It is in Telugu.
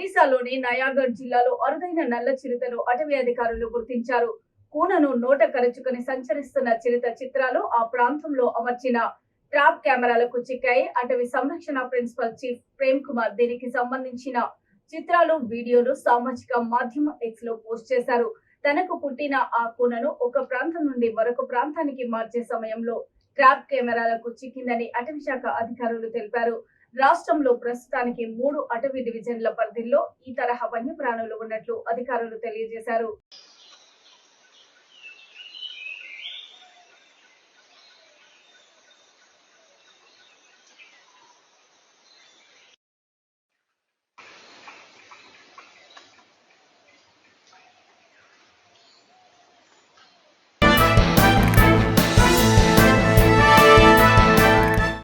ఒడిశాలోని నయాగఢ్ జిల్లాలో అరుదైన నల్ల చిరుతను అటవీ అధికారులు గుర్తించారు. కూనను నోట కరుచుకుని సంచరిస్తున్న చిరుత చిత్రాలు ఆ ప్రాంతంలో అమర్చిన ట్రాప్ కెమెరాలకు చిక్కాయి. అటవీ సంరక్షణ ప్రిన్సిపల్ చీఫ్ ప్రేమ్ కుమార్ దీనికి సంబంధించిన చిత్రాలు, వీడియోలు సామాజిక మాధ్యమం ఎక్స్ లో పోస్ట్ చేశారు. తనకు పుట్టిన ఆ కూనను ఒక ప్రాంతం నుండి మరొక ప్రాంతానికి మార్చే సమయంలో ట్రాప్ కెమెరాలకు చిక్కిందని అటవీ శాఖ అధికారులు తెలిపారు. రాష్ట్రంలో ప్రస్తుతానికి 3 అటవీ డివిజన్ల పరిధిలో ఈ తరహా వన్యప్రాణులు ఉన్నట్లు అధికారులు తెలియజేశారు.